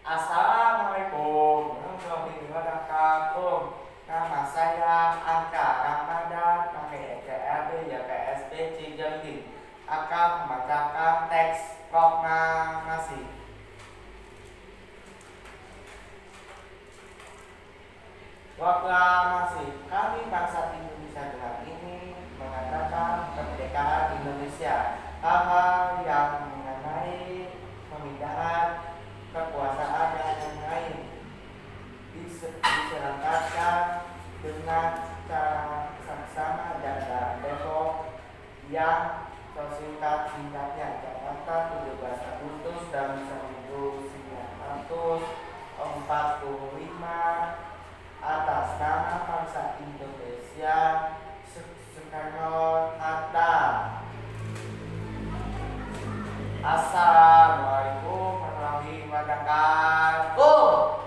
Assalamualaikum warahmatullahi wabarakatuh. Nama saya Angka Ramadan, pakai EKAB YKSP Cijantung, akan membacakan teks proklamasi. Proklamasi. Kami bangsa Indonesia dengan ini mengatakan kemerdekaan Indonesia. Hal-hal yang mengenai pemindahan kekuasaan dan yang lain diselenggarakan dengan cara saksama dan demo yang sesingkat-singkatnya. Jakarta 17 Agustus dan 1945, atas nama bangsa Indonesia. Soekarno-Hatta. Assalamualaikum warahmatullahi wabarakatuh.